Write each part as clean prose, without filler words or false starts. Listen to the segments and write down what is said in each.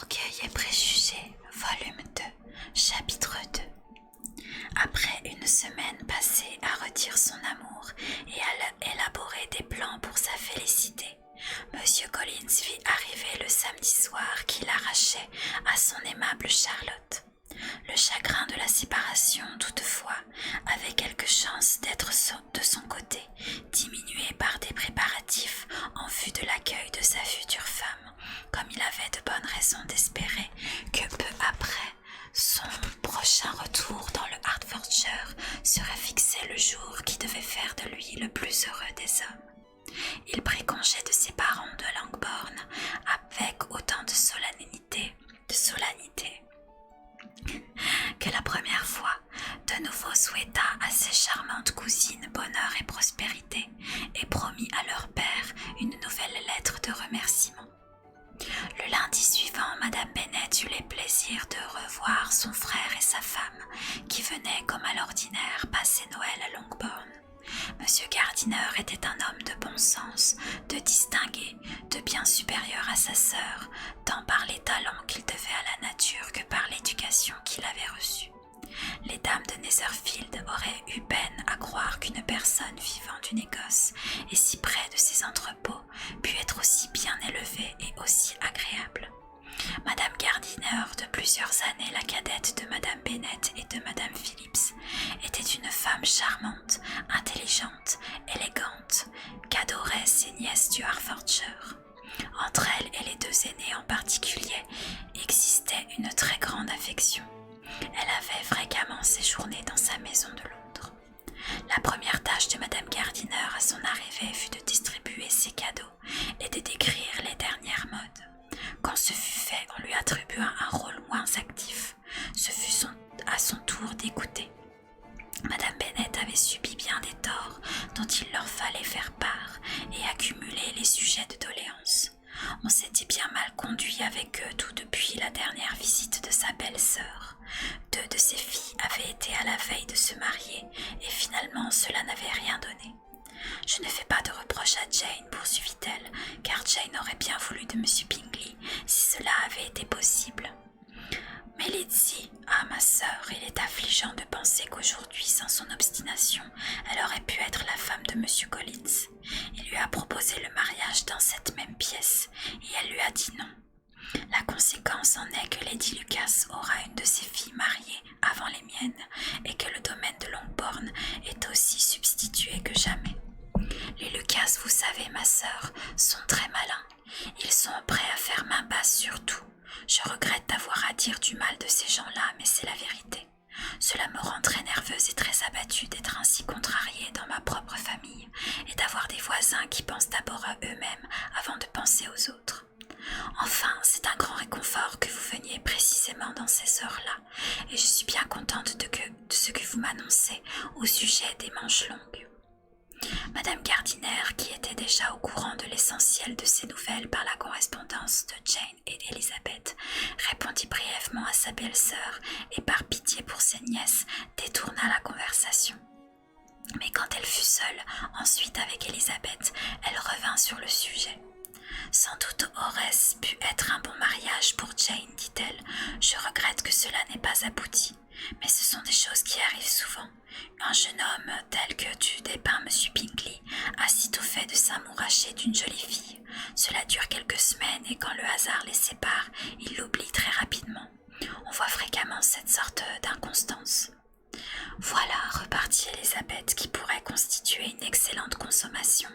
Orgueil et préjugés, volume 2, chapitre 2. Après une semaine passée à redire son amour et à élaborer des plans pour sa félicité, Monsieur Collins vit arriver le samedi soir qui l'arrachait à son aimable Charlotte. Le chagrin de la séparation, toutefois, avait quelque chance d'être de son côté, diminué par des préparatifs en vue de l'accueil de sa future femme, comme il avait de bonnes raisons d'espérer que peu après, son prochain retour dans le Hertfordshire serait fixé le jour qui devait faire de lui le plus heureux des hommes. Il prit congé de ses parents de Langbourn avec autant de solennité que la première fois, de nouveau souhaita à ses charmantes cousines bonheur et prospérité et promit à leur père une nouvelle lettre de remerciement. Le lundi suivant, Madame Bennet eut le plaisir de revoir son frère et sa femme, qui venaient comme à l'ordinaire passer Noël à Longbourn. Monsieur Gardiner était un homme de bon sens, de distingué, de bien supérieur à sa sœur, tant par les talents qu'il devait à la nature que par l'éducation qu'il avait reçue. Les dames de Netherfield auraient eu peine à croire qu'une personne vivant du négoce et si près de ses entrepôts pût être aussi bien élevée et aussi agréable. Madame Gardiner, de plusieurs années la cadette de Madame Bennet et de Madame Phillips, était une femme charmante, intelligente, élégante, qu'adoraient ses nièces du Hertfordshire. Entre elle et les deux aînées en particulier existait une très grande affection. Elle avait fréquemment séjourné dans sa maison de Londres. La première tâche de Madame Gardiner à son arrivée fut de distribuer ses cadeaux et de décrire les dernières modes. Quand ce fut fait, on lui attribua un rôle moins actif. Ce fut à son tour d'écouter. Madame Bennet avait subi bien des torts dont il leur fallait faire part et accumuler les sujets de doléances. On s'était bien mal conduit avec eux tout depuis la dernière visite de sa belle-sœur. 2 de ses filles avaient été à la veille de se marier et finalement cela n'avait rien donné. « Je ne fais pas de reproche à Jane, poursuivit-elle, car Jane aurait bien voulu de M. Bingley si cela avait été possible. Mais Lizzie, ma sœur, il est affligeant de penser qu'aujourd'hui, sans son obstination, elle aurait pu être la femme de M. Collins. Il lui a proposé le mariage dans cette même pièce, et elle lui a dit non. La conséquence en est que Lady Lucas aura une de ses filles mariée avant les miennes, et que le domaine de Longbourn est aussi substitué que jamais. Les Lucas, vous savez, ma sœur, sont très malins. Ils sont prêts à faire main basse sur tout. Je regrette d'avoir à dire du mal de ces gens-là, mais c'est la vérité. Cela me rend très nerveuse et très abattue d'être ainsi contrariée dans ma propre famille et d'avoir des voisins qui pensent d'abord à eux-mêmes avant de penser aux autres. Enfin, c'est un grand réconfort que vous veniez précisément dans ces heures-là, et je suis bien contente de ce que vous m'annoncez au sujet des manches longues. Madame Gardiner, qui était déjà au courant de l'essentiel de ces nouvelles par la correspondance de Jane et d'Elizabeth, répondit brièvement à sa belle-sœur et par pitié pour ses nièces détourna la conversation. Mais quand elle fut seule, ensuite avec Elizabeth, elle revint sur le sujet. « Sans doute aurait-ce pu être un bon mariage pour Jane, dit-elle. Je regrette que cela n'ait pas abouti. Mais ce sont des choses qui arrivent souvent. Un jeune homme tel que tu dépeins M. Bingley a sitôt fait de s'amouracher d'une jolie fille. Cela dure quelques semaines et quand le hasard les sépare, il l'oublie très rapidement. On voit fréquemment cette sorte d'inconstance. » « Voilà, repartit Elizabeth, qui pourrait constituer une excellente consommation.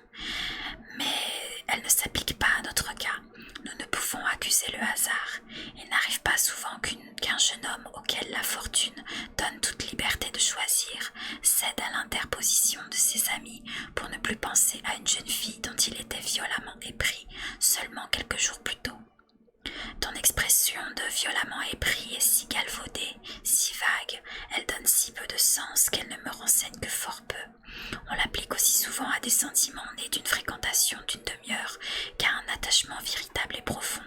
Mais elle ne s'applique pas à notre cas. Nous ne pouvons accuser le hasard. Il n'arrive pas souvent qu'un jeune homme auquel la fortune donne toute liberté de choisir cède à l'interposition de ses amis pour ne plus penser à une jeune fille dont il était violemment épris seulement quelques jours plus tôt. Ton expression de violemment épris est si galvaudée, si vague, elle donne si peu de sens qu'elle ne me renseigne que fort peu. On l'applique aussi souvent à des sentiments nés d'une fréquentation d'une demi-heure qu'à un attachement véritable et profond.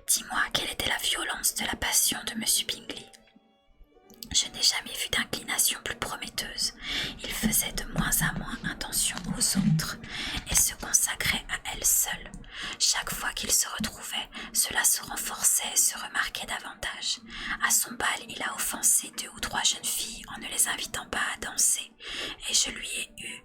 Dis-moi, quelle était la violence de la passion de M. Bingley ? Je n'ai jamais vu d'inclination plus prometteuse. Il faisait de moins en moins attention aux autres et se consacrait à elle seule. Chaque fois qu'il se retrouvait, cela se renforçait et se remarquait davantage. À son bal, il a offensé 2 ou 3 jeunes filles en ne les invitant pas à danser, et je lui ai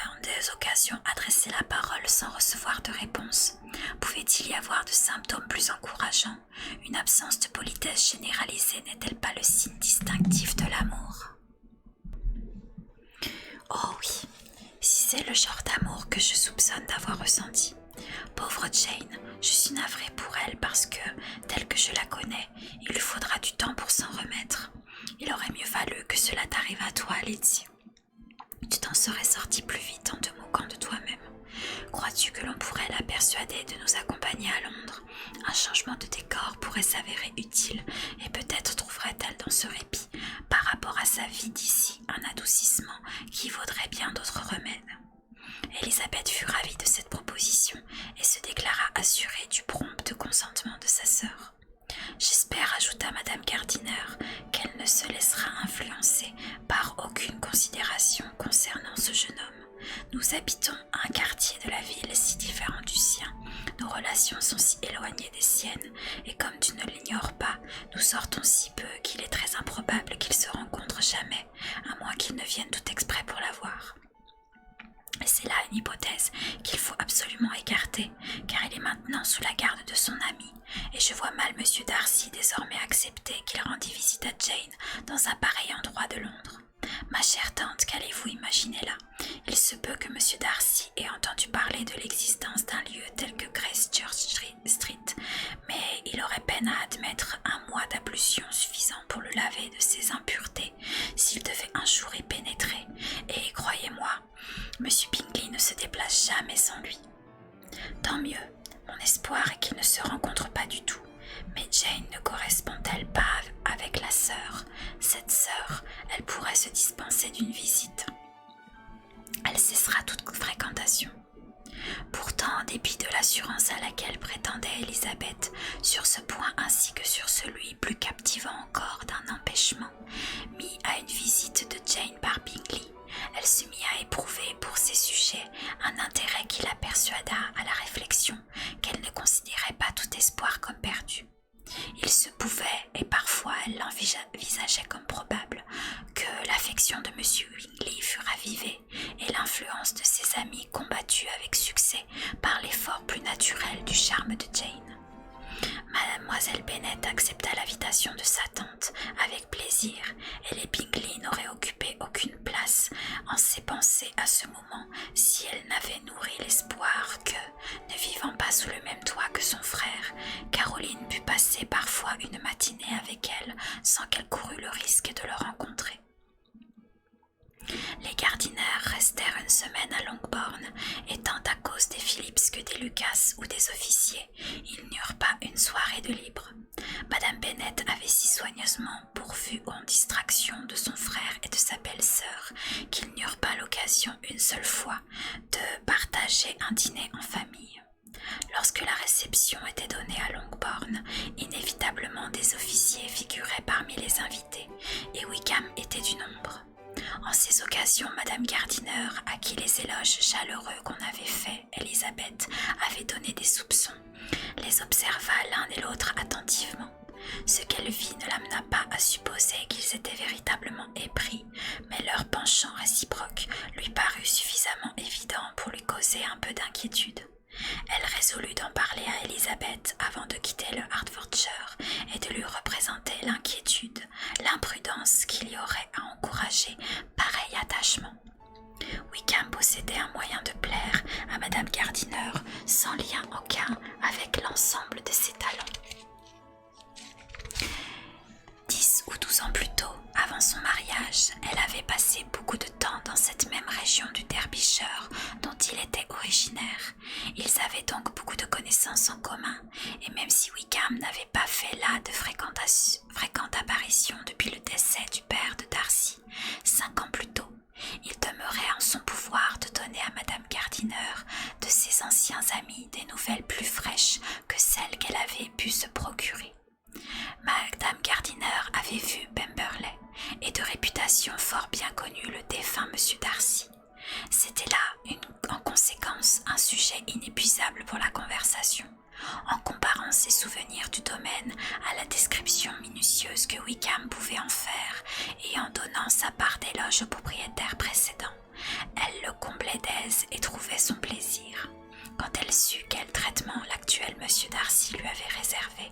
en des occasions adressé la parole sans recevoir de réponse. Pouvait-il y avoir de symptômes plus encourageants? Une absence de politesse généralisée n'est-elle pas le signe distinctif de l'amour? Oh oui, si c'est le genre d'amour que je soupçonne d'avoir ressenti. Pauvre Jane, je suis navrée pour elle parce que, telle que je la connais, il lui faudra du temps pour s'en remettre. Il aurait mieux valu que cela t'arrive à toi, Lizzie. Tu t'en serais sortie plus vite en te moquant de toi-même. Crois-tu que l'on pourrait la persuader de nous accompagner à Londres? Un changement de décor pourrait s'avérer utile et peut-être trouverait-elle dans ce répit, par rapport à sa vie d'ici, un adoucissement qui vaudrait bien d'autres remèdes. Elisabeth fut ravie de cette proposition et se déclara assurée du prompt consentement de sa sœur. J'espère, ajouta Madame Gardiner, qu'elle ne se laissera influencer par aucune considération concernant ce jeune homme. Nous habitons un quartier de la ville si différent du sien, nos relations sont si éloignées des siennes, et comme tu ne l'ignores pas, nous sortons si peu qu'il est très improbable qu'ils se rencontrent jamais, à moins qu'ils ne viennent tout exprès pour la voir. Et c'est là une hypothèse qu'il faut absolument écarter, car il est maintenant sous la garde de son ami, et je vois mal M. Darcy désormais accepter qu'il rendît visite à Jane dans un pareil endroit de Londres. Ma chère tante, qu'allez-vous imaginer là? Il se peut que M. Darcy ait entendu parler de l'existence d'un lieu tel que Gracechurch Street, mais il aurait peine à admettre un mois d'ablution suffisant pour le laver de ses impuretés s'il devait un jour y pénétrer, et croyez-moi, M. Bingley ne se déplace jamais sans lui. Tant mieux, mon espoir est qu'ils ne se rencontrent pas du tout. Mais Jane ne correspond-elle pas avec la sœur? Cette sœur, elle pourrait se dispenser d'une visite. Elle cessera toute fréquentation. Pourtant, en dépit de l'assurance à laquelle prétendait Elisabeth, sur ce point ainsi que sur celui plus captivant encore d'un empêchement, mis à une visite de Jane par Bingley, elle se mit à éprouver pour ces sujets un intérêt qui la persuada à la réflexion qu'elle ne considérait pas tout espoir comme perdu. Il se pouvait, et parfois elle l'envisageait comme probable, que l'affection de M. Bingley fût ravivée et l'influence de ses amis combattue avec succès par l'effort plus naturel du charme de Jane. Mademoiselle Bennet accepta l'invitation de sa tante avec plaisir, et les Bingley n'auraient occupé aucune place en ses pensées à ce moment si elle n'avait nourri l'espoir que, ne vivant pas sous le même toit que son frère, Caroline pût passer parfois une matinée avec elle sans qu'elle courût le risque de le rencontrer. Les Gardiner restèrent une semaine à Longbourn, et tant à cause des Phillips que des Lucas ou des officiers, ils n'eurent pas une soirée de libre. Madame Bennet avait si soigneusement pourvu aux distractions de son frère et de sa belle-sœur qu'ils n'eurent pas l'occasion une seule fois de partager un dîner en famille. Lorsque la réception était donnée à Longbourn, inévitablement des officiers figuraient parmi les invités, et Wickham était du nombre. En ces occasions, Madame Gardiner, à qui les éloges chaleureux qu'on avait faits, Elisabeth avait donné des soupçons, les observa l'un et l'autre attentivement. Ce qu'elle vit ne l'amena pas à supposer qu'ils étaient véritablement épris, mais leur penchant réciproque lui parut suffisamment évident pour lui causer un peu d'inquiétude. Elle résolut d'en parler à Elisabeth avant de quitter le Hertfordshire et de lui représenter l'inquiétude, l'imprudence qu'il y aurait à encourager pareil attachement. Wickham possédait un moyen de plaire à Madame Gardiner sans lien aucun avec l'ensemble de ses talents. 10 ou 12 ans plus tôt, avant son mariage, elle avait passé beaucoup de temps dans cette même région du Derbyshire dont il était originaire. Ils avaient donc beaucoup de connaissances en commun, et même si Wickham n'avait pas fait là de fréquente apparition depuis le décès du père de Darcy, 5 ans plus tôt, il demeurait en son pouvoir de donner à Madame Gardiner, de ses anciens amis, des nouvelles plus fraîches que celles qu'elle avait pu se procurer. Madame Gardiner avait vu Pemberley, et de réputation fort bien connue le défunt M. Darcy. C'était là, en conséquence, un sujet inépuisable pour la conversation. En comparant ses souvenirs du domaine à la description minutieuse que Wickham pouvait en faire et en donnant sa part d'éloge au propriétaire précédent, elle le comblait d'aise et trouvait son plaisir. Quand elle sut quel traitement l'actuel monsieur Darcy lui avait réservé,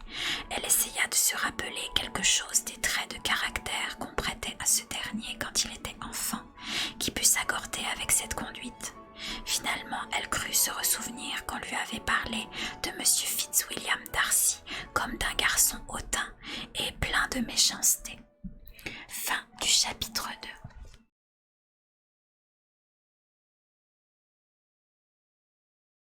elle essaya de se rappeler quelque chose des traits de caractère qu'on prêtait à ce dernier quand il était enfant, qui pût s'accorder avec cette conduite. Finalement, elle crut se ressouvenir qu'on lui avait parlé de monsieur Fitzwilliam Darcy comme d'un